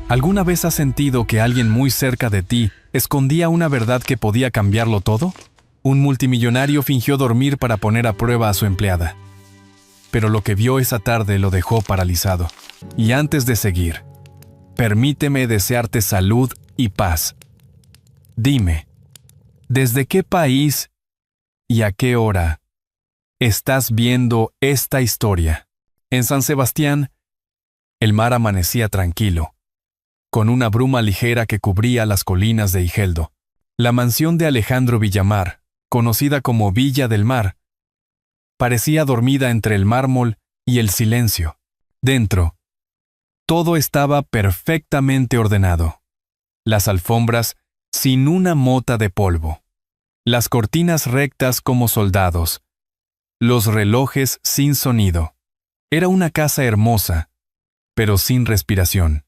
¿Alguna vez has sentido que alguien muy cerca de ti escondía una verdad que podía cambiarlo todo? Un multimillonario fingió dormir para poner a prueba a su empleada. Pero lo que vio esa tarde lo dejó paralizado. Y antes de seguir, permíteme desearte salud y paz. Dime, ¿desde qué país y a qué hora estás viendo esta historia? En San Sebastián, el mar amanecía tranquilo, con una bruma ligera que cubría las colinas de Igeldo. La mansión de Alejandro Villamar, conocida como Villa del Mar, parecía dormida entre el mármol y el silencio. Dentro, todo estaba perfectamente ordenado. Las alfombras sin una mota de polvo. Las cortinas rectas como soldados. Los relojes sin sonido. Era una casa hermosa, pero sin respiración.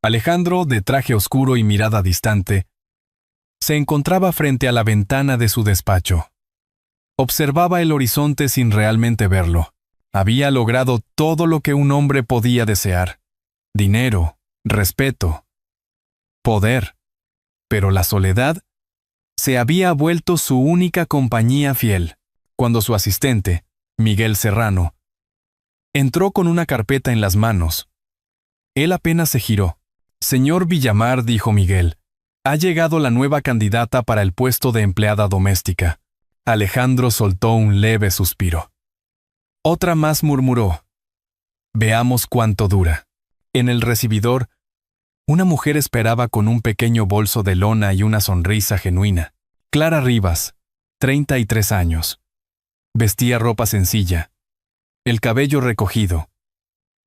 Alejandro, de traje oscuro y mirada distante, se encontraba frente a la ventana de su despacho. Observaba el horizonte sin realmente verlo. Había logrado todo lo que un hombre podía desear: dinero, respeto, poder. Pero la soledad se había vuelto su única compañía fiel. Cuando su asistente, Miguel Serrano, entró con una carpeta en las manos, él apenas se giró. «Señor Villamar», dijo Miguel, «ha llegado la nueva candidata para el puesto de empleada doméstica». Alejandro soltó un leve suspiro. Otra más murmuró: «Veamos cuánto dura». En el recibidor, una mujer esperaba con un pequeño bolso de lona y una sonrisa genuina. Clara Rivas, 33 años. Vestía ropa sencilla, el cabello recogido,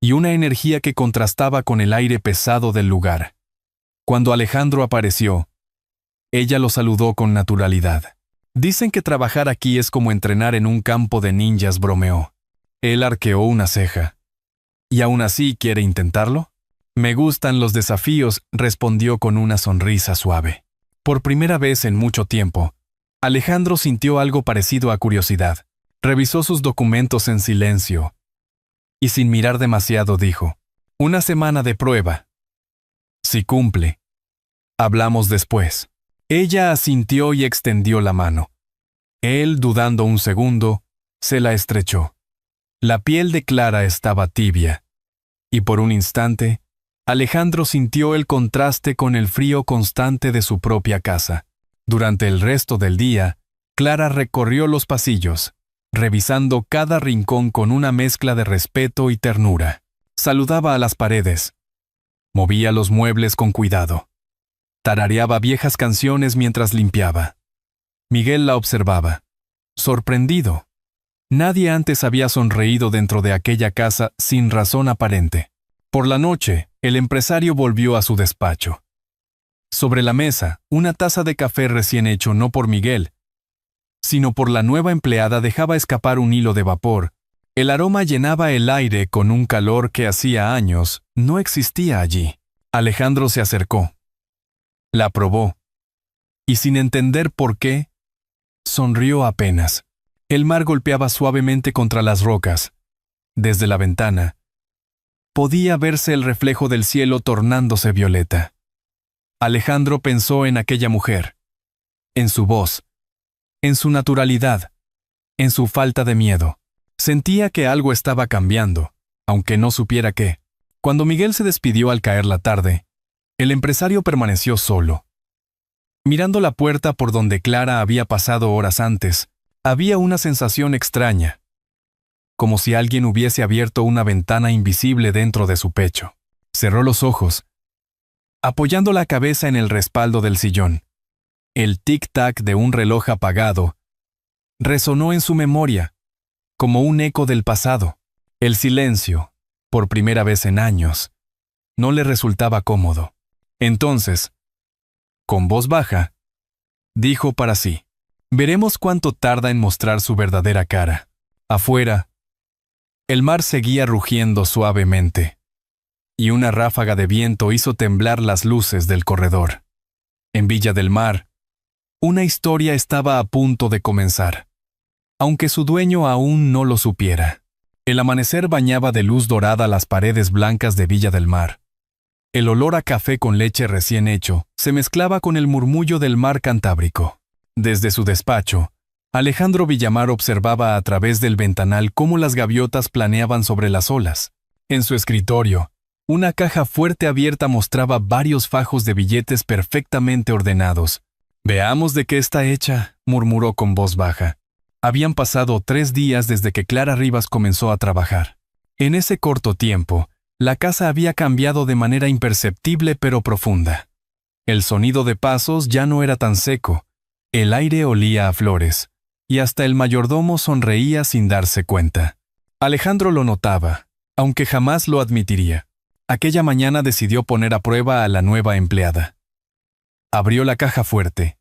y una energía que contrastaba con el aire pesado del lugar. Cuando Alejandro apareció, ella lo saludó con naturalidad. «Dicen que trabajar aquí es como entrenar en un campo de ninjas», bromeó. Él arqueó una ceja. «¿Y aún así quiere intentarlo?» «Me gustan los desafíos», respondió con una sonrisa suave. Por primera vez en mucho tiempo, Alejandro sintió algo parecido a curiosidad. Revisó sus documentos en silencio y sin mirar demasiado dijo: «Una semana de prueba. Si cumple, hablamos después». Ella asintió y extendió la mano. Él, dudando un segundo, se la estrechó. La piel de Clara estaba tibia, y por un instante, Alejandro sintió el contraste con el frío constante de su propia casa. Durante el resto del día, Clara recorrió los pasillos, revisando cada rincón con una mezcla de respeto y ternura. Saludaba a las paredes. Movía los muebles con cuidado. Tarareaba viejas canciones mientras limpiaba. Miguel la observaba, sorprendido. Nadie antes había sonreído dentro de aquella casa sin razón aparente. Por la noche, el empresario volvió a su despacho. Sobre la mesa, una taza de café recién hecho no por Miguel, sino por la nueva empleada, dejaba escapar un hilo de vapor. El aroma llenaba el aire con un calor que hacía años no existía allí. Alejandro se acercó. La probó. Y sin entender por qué, sonrió apenas. El mar golpeaba suavemente contra las rocas. Desde la ventana, podía verse el reflejo del cielo tornándose violeta. Alejandro pensó en aquella mujer, en su voz, en su naturalidad, en su falta de miedo. Sentía que algo estaba cambiando, aunque no supiera qué. Cuando Miguel se despidió al caer la tarde, el empresario permaneció solo. Mirando la puerta por donde Clara había pasado horas antes, había una sensación extraña, como si alguien hubiese abierto una ventana invisible dentro de su pecho. Cerró los ojos, apoyando la cabeza en el respaldo del sillón. El tic-tac de un reloj apagado resonó en su memoria, como un eco del pasado. El silencio, por primera vez en años, no le resultaba cómodo. Entonces, con voz baja, dijo para sí: «Veremos cuánto tarda en mostrar su verdadera cara». Afuera, el mar seguía rugiendo suavemente, y una ráfaga de viento hizo temblar las luces del corredor. En Villa del Mar, una historia estaba a punto de comenzar, aunque su dueño aún no lo supiera. El amanecer bañaba de luz dorada las paredes blancas de Villa del Mar. El olor a café con leche recién hecho se mezclaba con el murmullo del mar Cantábrico. Desde su despacho, Alejandro Villamar observaba a través del ventanal cómo las gaviotas planeaban sobre las olas. En su escritorio, una caja fuerte abierta mostraba varios fajos de billetes perfectamente ordenados. «Veamos de qué está hecha», murmuró con voz baja. Habían pasado 3 días desde que Clara Rivas comenzó a trabajar. En ese corto tiempo, la casa había cambiado de manera imperceptible pero profunda. El sonido de pasos ya no era tan seco, el aire olía a flores, y hasta el mayordomo sonreía sin darse cuenta. Alejandro lo notaba, aunque jamás lo admitiría. Aquella mañana decidió poner a prueba a la nueva empleada. Abrió la caja fuerte,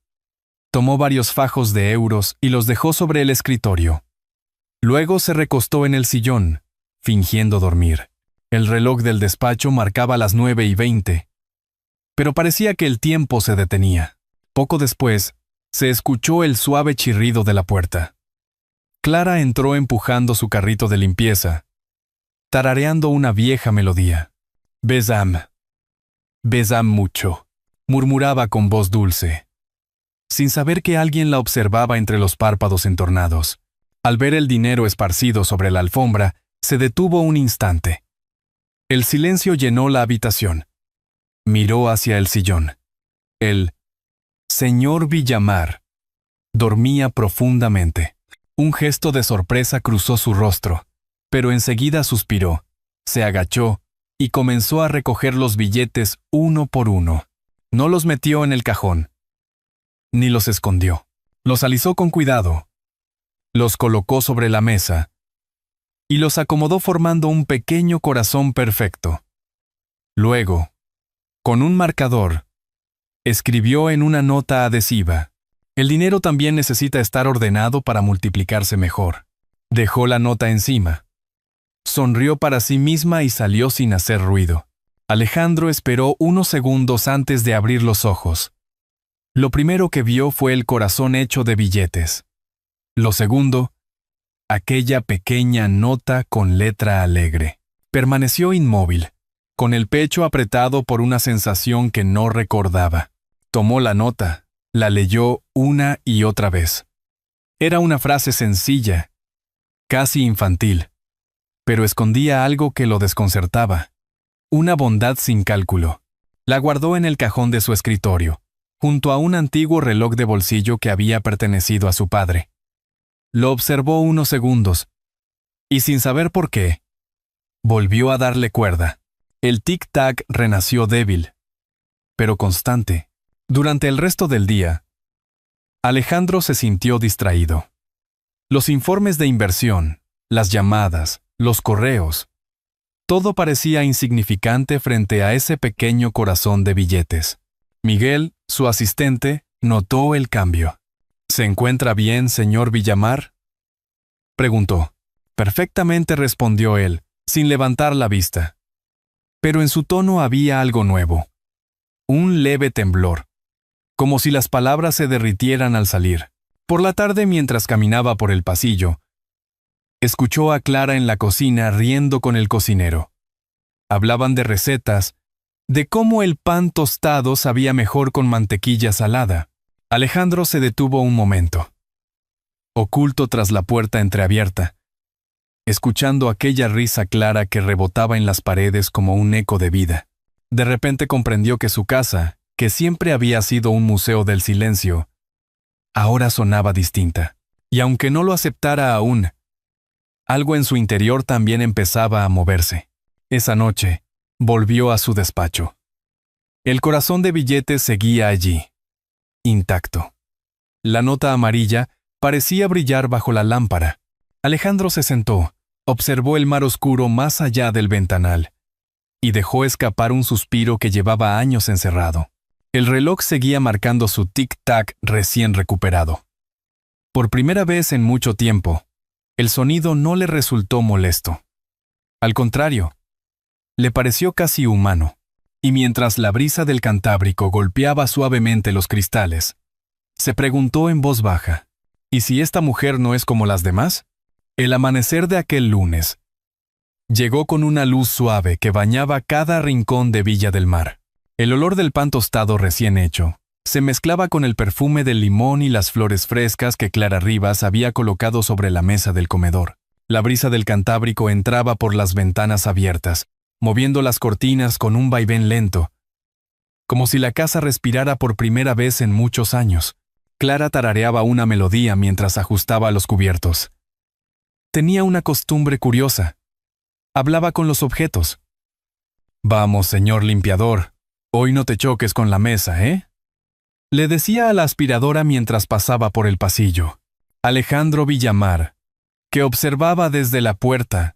tomó varios fajos de euros y los dejó sobre el escritorio. Luego se recostó en el sillón, fingiendo dormir. El reloj del despacho marcaba las 9:20, pero parecía que el tiempo se detenía. Poco después, se escuchó el suave chirrido de la puerta. Clara entró empujando su carrito de limpieza, tarareando una vieja melodía. «Besam, besam mucho», murmuraba con voz dulce, sin saber que alguien la observaba entre los párpados entornados. Al ver el dinero esparcido sobre la alfombra, se detuvo un instante. El silencio llenó la habitación. Miró hacia el sillón. El señor Villamar dormía profundamente. Un gesto de sorpresa cruzó su rostro, pero enseguida suspiró, se agachó y comenzó a recoger los billetes uno por uno. No los metió en el cajón, ni los escondió. Los alisó con cuidado, los colocó sobre la mesa y los acomodó formando un pequeño corazón perfecto. Luego, con un marcador, escribió en una nota adhesiva: «El dinero también necesita estar ordenado para multiplicarse mejor». Dejó la nota encima. Sonrió para sí misma y salió sin hacer ruido. Alejandro esperó unos segundos antes de abrir los ojos. Lo primero que vio fue el corazón hecho de billetes. Lo segundo, aquella pequeña nota con letra alegre. Permaneció inmóvil, con el pecho apretado por una sensación que no recordaba. Tomó la nota, la leyó una y otra vez. Era una frase sencilla, casi infantil, pero escondía algo que lo desconcertaba. Una bondad sin cálculo. La guardó en el cajón de su escritorio, junto a un antiguo reloj de bolsillo que había pertenecido a su padre. Lo observó unos segundos, y sin saber por qué, volvió a darle cuerda. El tic-tac renació débil, pero constante. Durante el resto del día, Alejandro se sintió distraído. Los informes de inversión, las llamadas, los correos, todo parecía insignificante frente a ese pequeño corazón de billetes. Miguel, su asistente, notó el cambio. «¿Se encuentra bien, señor Villamar?», preguntó. «Perfectamente», respondió él, sin levantar la vista. Pero en su tono había algo nuevo. Un leve temblor, como si las palabras se derritieran al salir. Por la tarde, mientras caminaba por el pasillo, escuchó a Clara en la cocina riendo con el cocinero. Hablaban de recetas, de cómo el pan tostado sabía mejor con mantequilla salada. Alejandro se detuvo un momento, oculto tras la puerta entreabierta, escuchando aquella risa clara que rebotaba en las paredes como un eco de vida. De repente comprendió que su casa, que siempre había sido un museo del silencio, ahora sonaba distinta. Y aunque no lo aceptara aún, algo en su interior también empezaba a moverse. Esa noche, volvió a su despacho. El corazón de billetes seguía allí, intacto. La nota amarilla parecía brillar bajo la lámpara. Alejandro se sentó, observó el mar oscuro más allá del ventanal, y dejó escapar un suspiro que llevaba años encerrado. El reloj seguía marcando su tic-tac recién recuperado. Por primera vez en mucho tiempo, el sonido no le resultó molesto. Al contrario, le pareció casi humano, y mientras la brisa del Cantábrico golpeaba suavemente los cristales, se preguntó en voz baja: ¿y si esta mujer no es como las demás? El amanecer de aquel lunes Llegó con una luz suave que bañaba cada rincón de Villa del Mar. El olor del pan tostado recién hecho se mezclaba con el perfume del limón y las flores frescas que Clara Rivas había colocado sobre la mesa del comedor. La brisa del Cantábrico entraba por las ventanas abiertas, moviendo las cortinas con un vaivén lento, como si la casa respirara por primera vez en muchos años. Clara tarareaba una melodía mientras ajustaba los cubiertos. Tenía una costumbre curiosa. Hablaba con los objetos. «Vamos, señor limpiador, hoy no te choques con la mesa, ¿eh?», le decía a la aspiradora mientras pasaba por el pasillo. Alejandro Villamar, que observaba desde la puerta,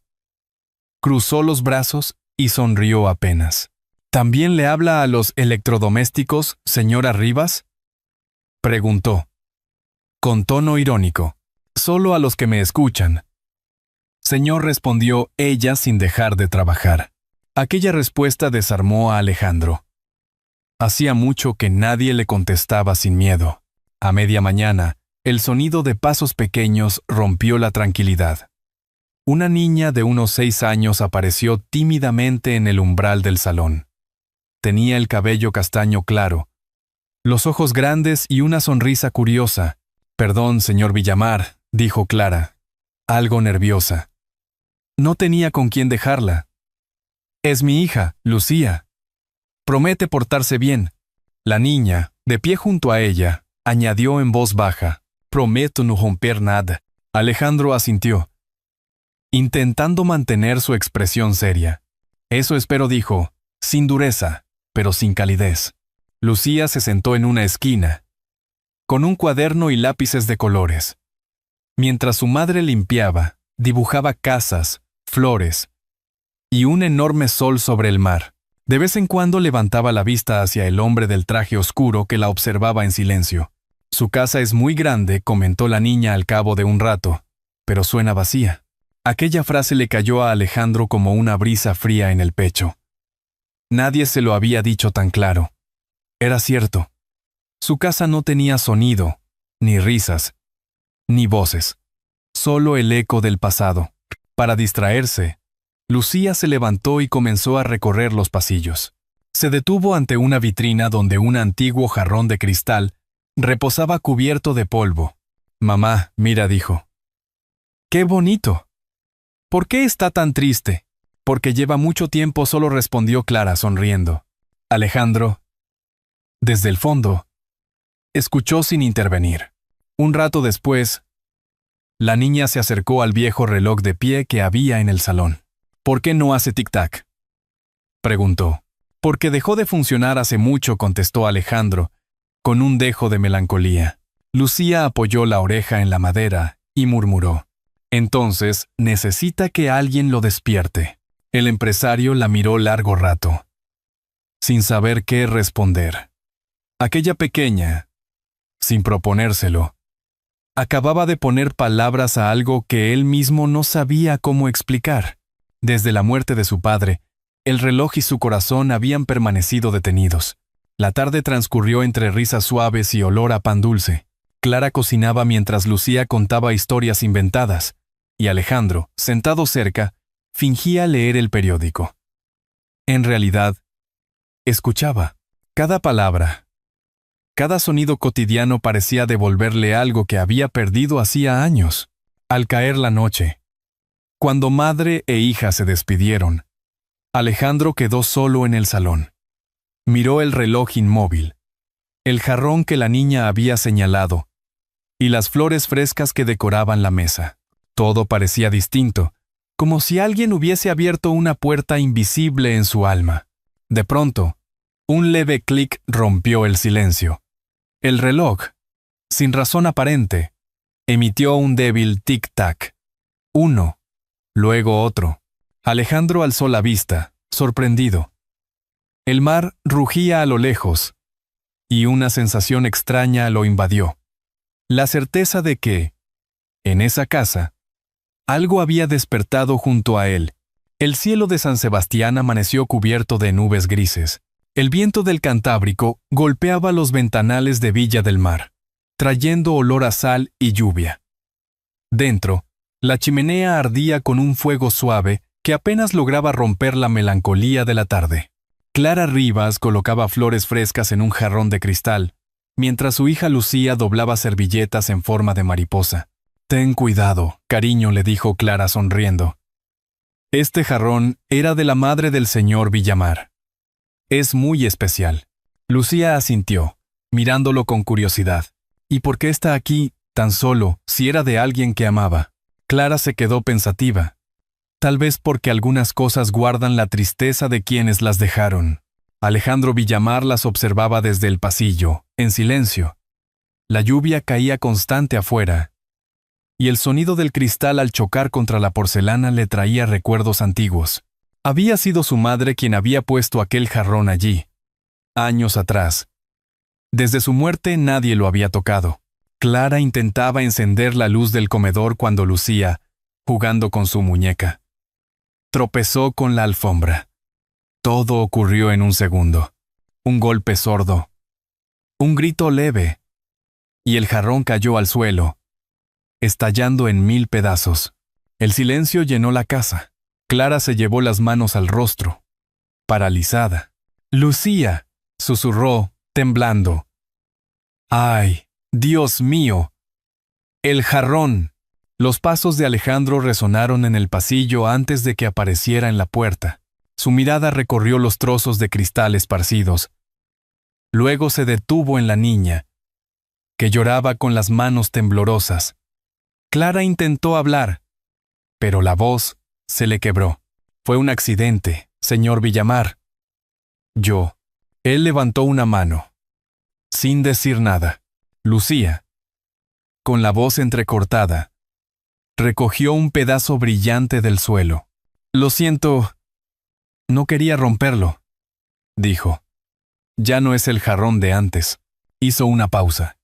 cruzó los brazos y sonrió apenas. «¿También le habla a los electrodomésticos, señora Rivas?», preguntó, con tono irónico. «Solo a los que me escuchan». «Señor», respondió ella sin dejar de trabajar. Aquella respuesta desarmó a Alejandro. Hacía mucho que nadie le contestaba sin miedo. A media mañana, el sonido de pasos pequeños rompió la tranquilidad. Una niña de unos 6 años apareció tímidamente en el umbral del salón. Tenía el cabello castaño claro, los ojos grandes y una sonrisa curiosa. «Perdón, señor Villamar», dijo Clara, algo nerviosa. No tenía con quién dejarla. «Es mi hija, Lucía. Promete portarse bien». La niña, de pie junto a ella, añadió en voz baja: «Prometo no romper nada». Alejandro asintió, intentando mantener su expresión seria. «Eso espero», dijo, sin dureza, pero sin calidez. Lucía se sentó en una esquina, con un cuaderno y lápices de colores. Mientras su madre limpiaba, dibujaba casas, flores y un enorme sol sobre el mar. De vez en cuando levantaba la vista hacia el hombre del traje oscuro que la observaba en silencio. «Su casa es muy grande», comentó la niña al cabo de un rato, «pero suena vacía». Aquella frase le cayó a Alejandro como una brisa fría en el pecho. Nadie se lo había dicho tan claro. Era cierto. Su casa no tenía sonido, ni risas, ni voces. Solo el eco del pasado. Para distraerse, Lucía se levantó y comenzó a recorrer los pasillos. Se detuvo ante una vitrina donde un antiguo jarrón de cristal reposaba cubierto de polvo. «Mamá, mira», dijo. «¡Qué bonito!». «¿Por qué está tan triste?». «Porque lleva mucho tiempo», solo respondió Clara sonriendo. Alejandro, desde el fondo, escuchó sin intervenir. Un rato después, la niña se acercó al viejo reloj de pie que había en el salón. «¿Por qué no hace tic-tac?», preguntó. «Porque dejó de funcionar hace mucho», contestó Alejandro, con un dejo de melancolía. Lucía apoyó la oreja en la madera y murmuró: «Entonces, necesita que alguien lo despierte». El empresario la miró largo rato, sin saber qué responder. Aquella pequeña, sin proponérselo, acababa de poner palabras a algo que él mismo no sabía cómo explicar. Desde la muerte de su padre, el reloj y su corazón habían permanecido detenidos. La tarde transcurrió entre risas suaves y olor a pan dulce. Clara cocinaba mientras Lucía contaba historias inventadas, y Alejandro, sentado cerca, fingía leer el periódico. En realidad, escuchaba. Cada palabra, cada sonido cotidiano parecía devolverle algo que había perdido hacía años. Al caer la noche, cuando madre e hija se despidieron, Alejandro quedó solo en el salón. Miró el reloj inmóvil, el jarrón que la niña había señalado, y las flores frescas que decoraban la mesa. Todo parecía distinto, como si alguien hubiese abierto una puerta invisible en su alma. De pronto, un leve clic rompió el silencio. El reloj, sin razón aparente, emitió un débil tic-tac. Uno, luego otro. Alejandro alzó la vista, sorprendido. El mar rugía a lo lejos, y una sensación extraña lo invadió. La certeza de que, en esa casa, algo había despertado junto a él. El cielo de San Sebastián amaneció cubierto de nubes grises. El viento del Cantábrico golpeaba los ventanales de Villa del Mar, trayendo olor a sal y lluvia. Dentro, la chimenea ardía con un fuego suave que apenas lograba romper la melancolía de la tarde. Clara Rivas colocaba flores frescas en un jarrón de cristal, mientras su hija Lucía doblaba servilletas en forma de mariposa. «Ten cuidado, cariño», le dijo Clara sonriendo. Este jarrón era de la madre del señor Villamar. «Es muy especial». Lucía asintió, mirándolo con curiosidad. «¿Y por qué está aquí, tan solo, si era de alguien que amaba?» Clara se quedó pensativa. Tal vez porque algunas cosas guardan la tristeza de quienes las dejaron. Alejandro Villamar las observaba desde el pasillo, en silencio. La lluvia caía constante afuera, y el sonido del cristal al chocar contra la porcelana le traía recuerdos antiguos. Había sido su madre quien había puesto aquel jarrón allí, años atrás. Desde su muerte nadie lo había tocado. Clara intentaba encender la luz del comedor cuando Lucía, jugando con su muñeca, tropezó con la alfombra. Todo ocurrió en un segundo. Un golpe sordo, un grito leve, y el jarrón cayó al suelo, estallando en 1000 pedazos. El silencio llenó la casa. Clara se llevó las manos al rostro, paralizada. «Lucía», susurró, temblando. «¡Ay, Dios mío! ¡El jarrón!». Los pasos de Alejandro resonaron en el pasillo antes de que apareciera en la puerta. Su mirada recorrió los trozos de cristal esparcidos. Luego se detuvo en la niña, que lloraba con las manos temblorosas. Clara intentó hablar, pero la voz se le quebró. «Fue un accidente, señor Villamar». «Yo». Él levantó una mano, sin decir nada. Lucía, con la voz entrecortada, recogió un pedazo brillante del suelo. «Lo siento, no quería romperlo», dijo. «Ya no es el jarrón de antes». Hizo una pausa.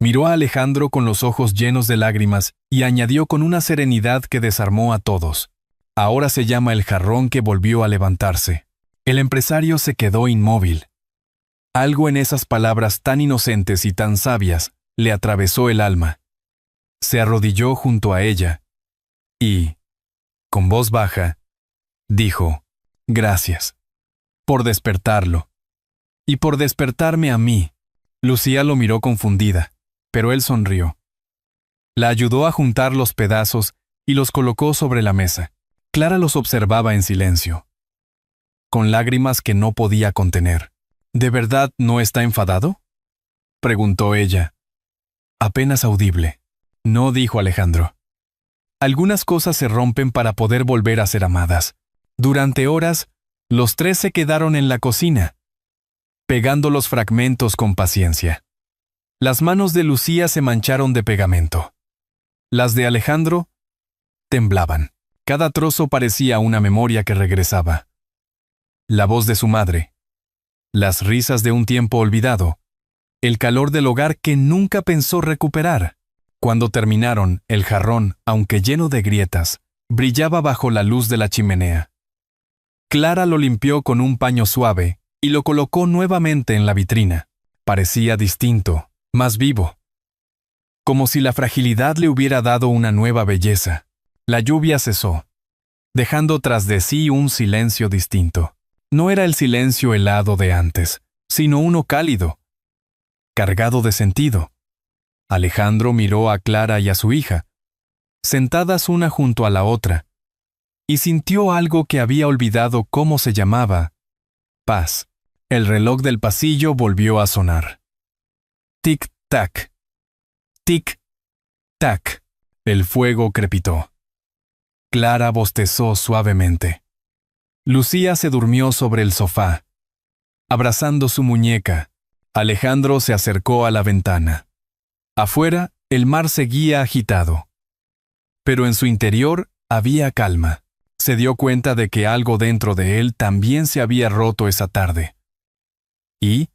Miró a Alejandro con los ojos llenos de lágrimas y añadió con una serenidad que desarmó a todos. «Ahora se llama el jarrón que volvió a levantarse». El empresario se quedó inmóvil. Algo en esas palabras tan inocentes y tan sabias le atravesó el alma. Se arrodilló junto a ella y, con voz baja, dijo: «Gracias por despertarlo y por despertarme a mí». Lucía lo miró confundida, pero él sonrió. La ayudó a juntar los pedazos y los colocó sobre la mesa. Clara los observaba en silencio, con lágrimas que no podía contener. «¿De verdad no está enfadado?», preguntó ella, apenas audible. «No», dijo Alejandro. «Algunas cosas se rompen para poder volver a ser amadas». Durante horas, los tres se quedaron en la cocina, pegando los fragmentos con paciencia. Las manos de Lucía se mancharon de pegamento. Las de Alejandro temblaban. Cada trozo parecía una memoria que regresaba. La voz de su madre, las risas de un tiempo olvidado, el calor del hogar que nunca pensó recuperar. Cuando terminaron, el jarrón, aunque lleno de grietas, brillaba bajo la luz de la chimenea. Clara lo limpió con un paño suave y lo colocó nuevamente en la vitrina. Parecía distinto, más vivo, como si la fragilidad le hubiera dado una nueva belleza. La lluvia cesó, dejando tras de sí un silencio distinto. No era el silencio helado de antes, sino uno cálido, cargado de sentido. Alejandro miró a Clara y a su hija, sentadas una junto a la otra, y sintió algo que había olvidado cómo se llamaba: paz. El reloj del pasillo volvió a sonar. Tic-tac, tic-tac. El fuego crepitó. Clara bostezó suavemente. Lucía se durmió sobre el sofá, abrazando su muñeca. Alejandro se acercó a la ventana. Afuera, el mar seguía agitado, pero en su interior había calma. Se dio cuenta de que algo dentro de él también se había roto esa tarde. Y,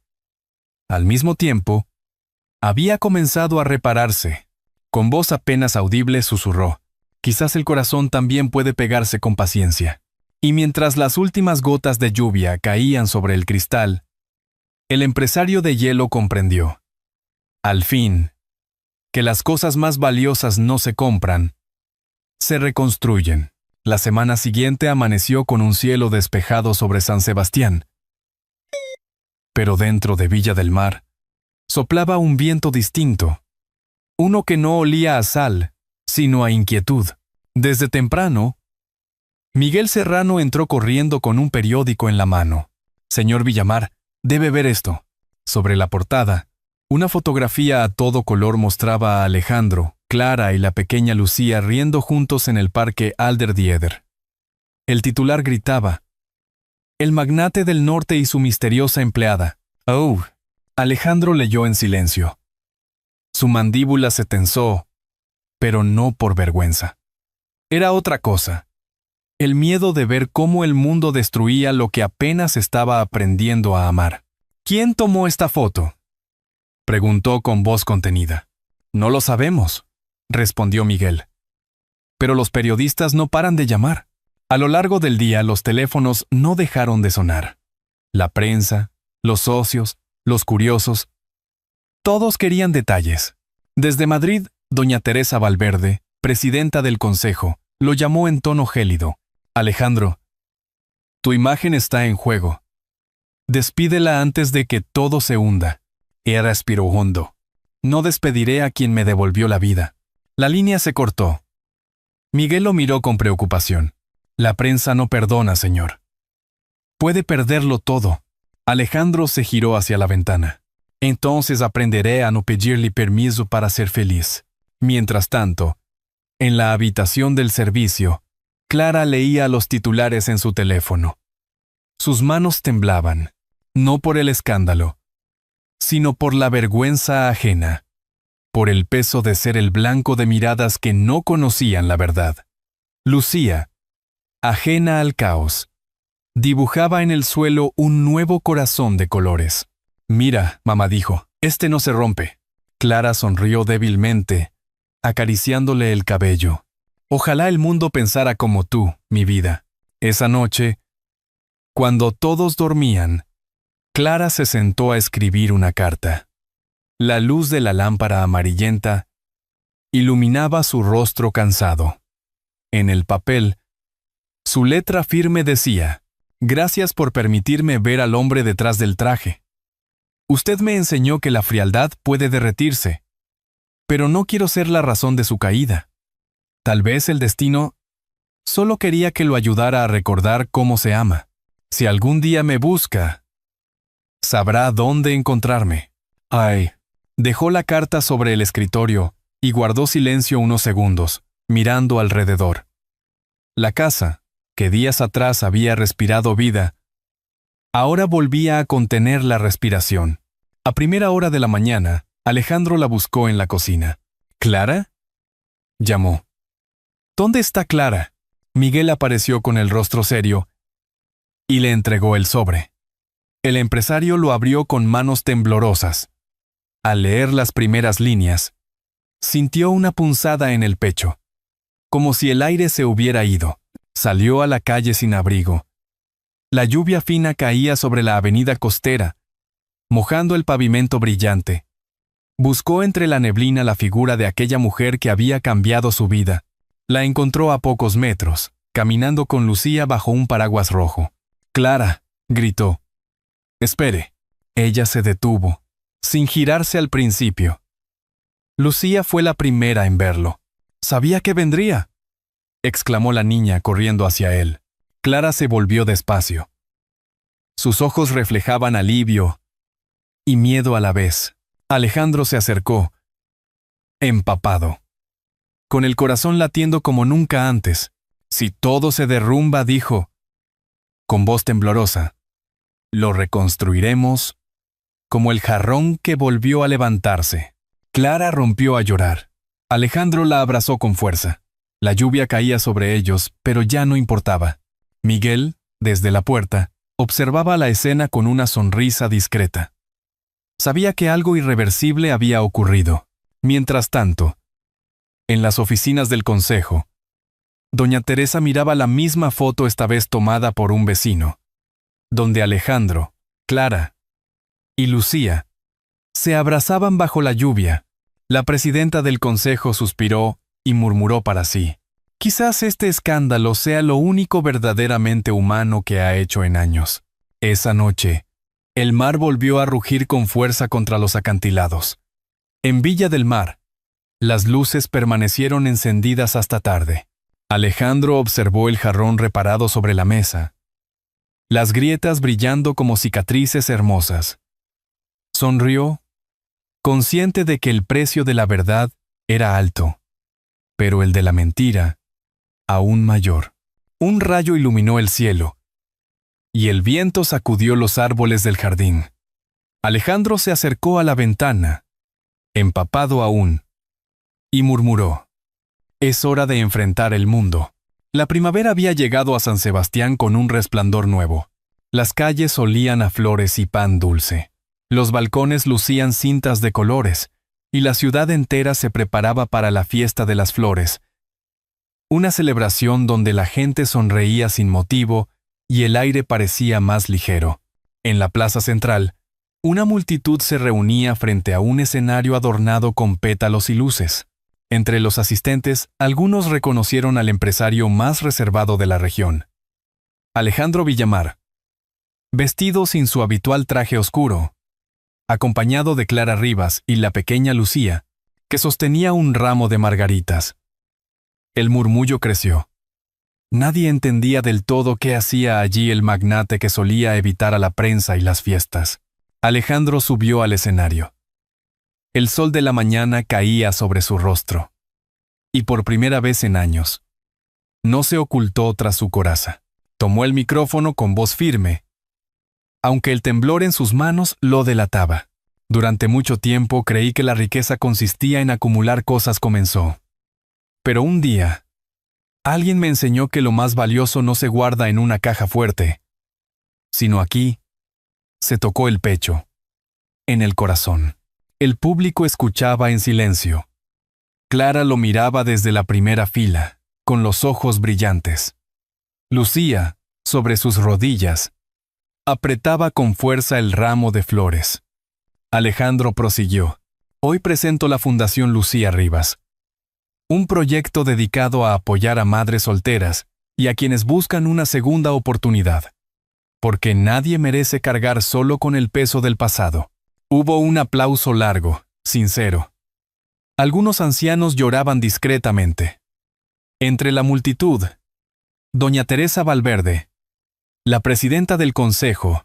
al mismo tiempo, había comenzado a repararse. Con voz apenas audible susurró: «Quizás el corazón también puede pegarse con paciencia». Y mientras las últimas gotas de lluvia caían sobre el cristal, el empresario de hielo comprendió, al fin, que las cosas más valiosas no se compran, se reconstruyen. La semana siguiente amaneció con un cielo despejado sobre San Sebastián. Pero dentro de Villa del Mar, soplaba un viento distinto, uno que no olía a sal, sino a inquietud. Desde temprano, Miguel Serrano entró corriendo con un periódico en la mano. Señor Villamar, debe ver esto. Sobre la portada, una fotografía a todo color mostraba a Alejandro, Clara y la pequeña Lucía riendo juntos en el parque Alderdieder. El titular gritaba: El magnate del norte y su misteriosa empleada. Oh, Alejandro leyó en silencio. Su mandíbula se tensó, pero no por vergüenza. Era otra cosa. El miedo de ver cómo el mundo destruía lo que apenas estaba aprendiendo a amar. ¿Quién tomó esta foto?, preguntó con voz contenida. No lo sabemos, respondió Miguel. Pero los periodistas no paran de llamar. A lo largo del día los teléfonos no dejaron de sonar. La prensa, los socios, los curiosos, todos querían detalles. Desde Madrid, doña Teresa Valverde, presidenta del consejo, lo llamó en tono gélido. Alejandro, tu imagen está en juego. Despídela antes de que todo se hunda. Ella respiró hondo. No despediré a quien me devolvió la vida. La línea se cortó. Miguel lo miró con preocupación. La prensa no perdona, señor. Puede perderlo todo. Alejandro se giró hacia la ventana. Entonces aprenderé a no pedirle permiso para ser feliz. Mientras tanto, en la habitación del servicio, Clara leía los titulares en su teléfono. Sus manos temblaban, no por el escándalo, sino por la vergüenza ajena, por el peso de ser el blanco de miradas que no conocían la verdad. Lucía, ajena al caos, dibujaba en el suelo un nuevo corazón de colores. Mira, mamá dijo, este no se rompe. Clara sonrió débilmente, acariciándole el cabello. Ojalá el mundo pensara como tú, mi vida. Esa noche, cuando todos dormían, Clara se sentó a escribir una carta. La luz de la lámpara amarillenta iluminaba su rostro cansado. En el papel, su letra firme decía: Gracias por permitirme ver al hombre detrás del traje. Usted me enseñó que la frialdad puede derretirse, pero no quiero ser la razón de su caída. Tal vez el destino solo quería que lo ayudara a recordar cómo se ama. Si algún día me busca, sabrá dónde encontrarme. Ay. Dejó la carta sobre el escritorio y guardó silencio unos segundos, mirando alrededor. La casa, que días atrás había respirado vida, ahora volvía a contener la respiración. A primera hora de la mañana, Alejandro la buscó en la cocina. ¿Clara?, llamó. ¿Dónde está Clara? Miguel apareció con el rostro serio y le entregó el sobre. El empresario lo abrió con manos temblorosas. Al leer las primeras líneas, sintió una punzada en el pecho, como si el aire se hubiera ido. Salió a la calle sin abrigo. La lluvia fina caía sobre la avenida costera, mojando el pavimento brillante. Buscó entre la neblina la figura de aquella mujer que había cambiado su vida. La encontró a pocos metros, caminando con Lucía bajo un paraguas rojo. «Clara», gritó. «Espere». Ella se detuvo, sin girarse al principio. Lucía fue la primera en verlo. «Sabía que vendría», exclamó la niña corriendo hacia él. Clara se volvió despacio. Sus ojos reflejaban alivio y miedo a la vez. Alejandro se acercó, empapado, con el corazón latiendo como nunca antes. «Si todo se derrumba», dijo, con voz temblorosa, «lo reconstruiremos como el jarrón que volvió a levantarse». Clara rompió a llorar. Alejandro la abrazó con fuerza. La lluvia caía sobre ellos, pero ya no importaba. Miguel, desde la puerta, observaba la escena con una sonrisa discreta. Sabía que algo irreversible había ocurrido. Mientras tanto, en las oficinas del consejo, doña Teresa miraba la misma foto, esta vez tomada por un vecino, donde Alejandro, Clara y Lucía se abrazaban bajo la lluvia. La presidenta del consejo suspiró y murmuró para sí: Quizás este escándalo sea lo único verdaderamente humano que ha hecho en años. Esa noche, el mar volvió a rugir con fuerza contra los acantilados. En Villa del Mar, las luces permanecieron encendidas hasta tarde. Alejandro observó el jarrón reparado sobre la mesa, las grietas brillando como cicatrices hermosas. Sonrió, consciente de que el precio de la verdad era alto, pero el de la mentira, aún mayor. Un rayo iluminó el cielo, y el viento sacudió los árboles del jardín. Alejandro se acercó a la ventana, empapado aún, y murmuró: «Es hora de enfrentar el mundo». La primavera había llegado a San Sebastián con un resplandor nuevo. Las calles olían a flores y pan dulce. Los balcones lucían cintas de colores, y la ciudad entera se preparaba para la fiesta de las flores, una celebración donde la gente sonreía sin motivo y el aire parecía más ligero. En la plaza central, una multitud se reunía frente a un escenario adornado con pétalos y luces. Entre los asistentes, algunos reconocieron al empresario más reservado de la región, Alejandro Villamar, vestido sin su habitual traje oscuro, acompañado de Clara Rivas y la pequeña Lucía, que sostenía un ramo de margaritas. El murmullo creció. Nadie entendía del todo qué hacía allí el magnate que solía evitar a la prensa y las fiestas. Alejandro subió al escenario. El sol de la mañana caía sobre su rostro. Y por primera vez en años, no se ocultó tras su coraza. Tomó el micrófono con voz firme, aunque el temblor en sus manos lo delataba. Durante mucho tiempo creí que la riqueza consistía en acumular cosas, comenzó. Pero un día, alguien me enseñó que lo más valioso no se guarda en una caja fuerte, sino aquí. Se tocó el pecho, en el corazón. El público escuchaba en silencio. Clara lo miraba desde la primera fila, con los ojos brillantes. Lucía, sobre sus rodillas, apretaba con fuerza el ramo de flores. Alejandro prosiguió: «Hoy presento la Fundación Lucía Rivas, un proyecto dedicado a apoyar a madres solteras y a quienes buscan una segunda oportunidad, porque nadie merece cargar solo con el peso del pasado». Hubo un aplauso largo, sincero. Algunos ancianos lloraban discretamente. Entre la multitud, doña Teresa Valverde, la presidenta del consejo,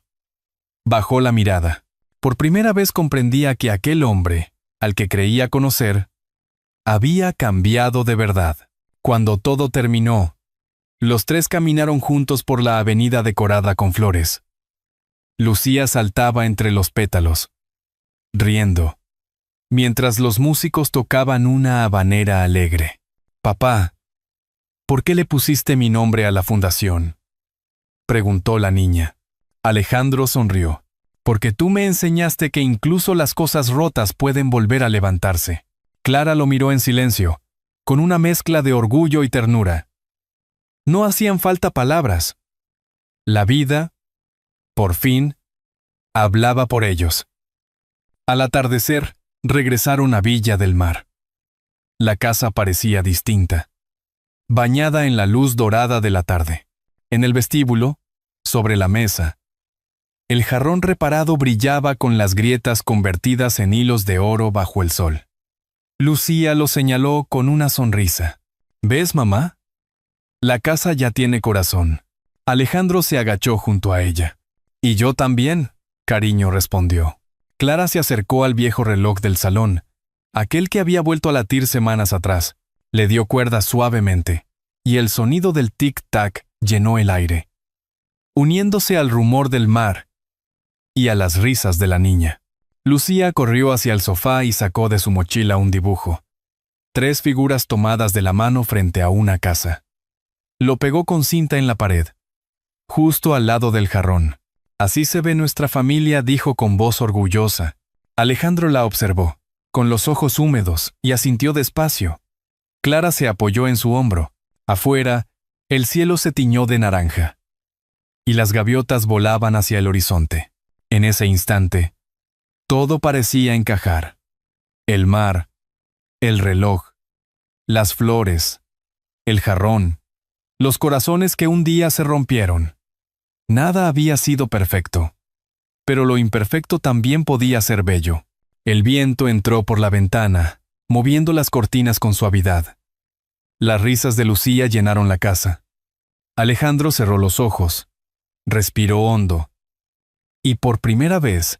bajó la mirada. Por primera vez comprendía que aquel hombre, al que creía conocer, había cambiado de verdad. Cuando todo terminó, los tres caminaron juntos por la avenida decorada con flores. Lucía saltaba entre los pétalos, riendo, mientras los músicos tocaban una habanera alegre. «Papá, ¿por qué le pusiste mi nombre a la fundación?», preguntó la niña. Alejandro sonrió. «Porque tú me enseñaste que incluso las cosas rotas pueden volver a levantarse». Clara lo miró en silencio, con una mezcla de orgullo y ternura. No hacían falta palabras. La vida, por fin, hablaba por ellos. Al atardecer, regresaron a Villa del Mar. La casa parecía distinta, bañada en la luz dorada de la tarde. En el vestíbulo, sobre la mesa, el jarrón reparado brillaba con las grietas convertidas en hilos de oro bajo el sol. Lucía lo señaló con una sonrisa. «¿Ves, mamá? La casa ya tiene corazón». Alejandro se agachó junto a ella. «Y yo también», cariño respondió. Clara se acercó al viejo reloj del salón, aquel que había vuelto a latir semanas atrás. Le dio cuerda suavemente, y el sonido del tic-tac llenó el aire, uniéndose al rumor del mar y a las risas de la niña. Lucía corrió hacia el sofá y sacó de su mochila un dibujo. 3 figuras tomadas de la mano frente a una casa. Lo pegó con cinta en la pared, justo al lado del jarrón. «Así se ve nuestra familia», dijo con voz orgullosa. Alejandro la observó, con los ojos húmedos, y asintió despacio. Clara se apoyó en su hombro. Afuera, el cielo se tiñó de naranja, y las gaviotas volaban hacia el horizonte. En ese instante, todo parecía encajar. El mar, el reloj, las flores, el jarrón, los corazones que un día se rompieron. Nada había sido perfecto, pero lo imperfecto también podía ser bello. El viento entró por la ventana, moviendo las cortinas con suavidad. Las risas de Lucía llenaron la casa. Alejandro cerró los ojos, respiró hondo, y por primera vez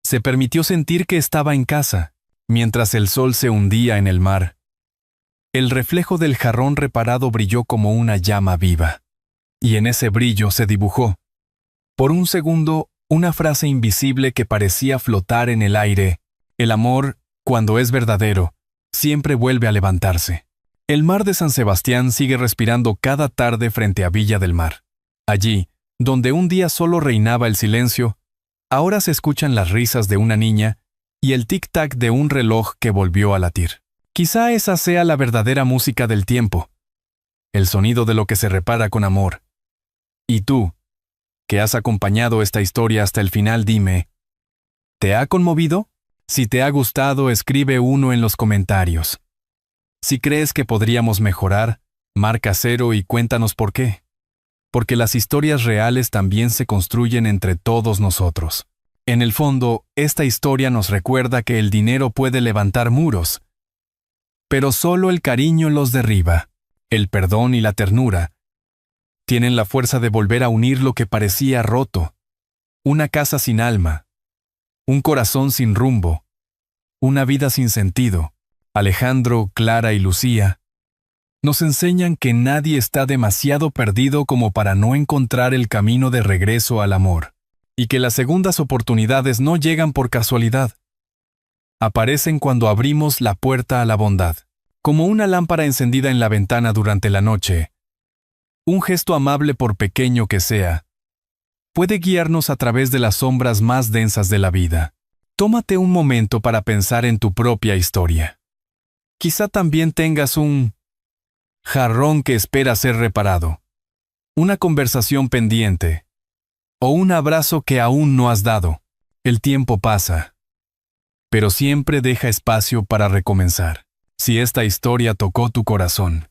se permitió sentir que estaba en casa, mientras el sol se hundía en el mar. El reflejo del jarrón reparado brilló como una llama viva, y en ese brillo se dibujó, por un segundo, una frase invisible que parecía flotar en el aire: el amor, cuando es verdadero, siempre vuelve a levantarse. El mar de San Sebastián sigue respirando cada tarde frente a Villa del Mar. Allí, donde un día solo reinaba el silencio, ahora se escuchan las risas de una niña y el tic-tac de un reloj que volvió a latir. Quizá esa sea la verdadera música del tiempo, el sonido de lo que se repara con amor. Y tú, que has acompañado esta historia hasta el final, dime, ¿te ha conmovido? Si te ha gustado, escribe uno en los comentarios. Si crees que podríamos mejorar, marca 0 y cuéntanos por qué. Porque las historias reales también se construyen entre todos nosotros. En el fondo, esta historia nos recuerda que el dinero puede levantar muros, pero solo el cariño los derriba. El perdón y la ternura tienen la fuerza de volver a unir lo que parecía roto. Una casa sin alma, un corazón sin rumbo, una vida sin sentido. Alejandro, Clara y Lucía nos enseñan que nadie está demasiado perdido como para no encontrar el camino de regreso al amor, y que las segundas oportunidades no llegan por casualidad. Aparecen cuando abrimos la puerta a la bondad, como una lámpara encendida en la ventana durante la noche. Un gesto amable, por pequeño que sea, puede guiarnos a través de las sombras más densas de la vida. Tómate un momento para pensar en tu propia historia. Quizá también tengas un jarrón que espera ser reparado, una conversación pendiente, o un abrazo que aún no has dado. El tiempo pasa, pero siempre deja espacio para recomenzar. Si esta historia tocó tu corazón,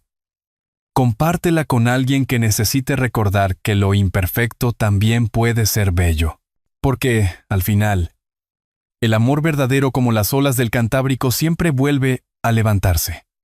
compártela con alguien que necesite recordar que lo imperfecto también puede ser bello. Porque, al final, el amor verdadero, como las olas del Cantábrico, siempre vuelve a levantarse.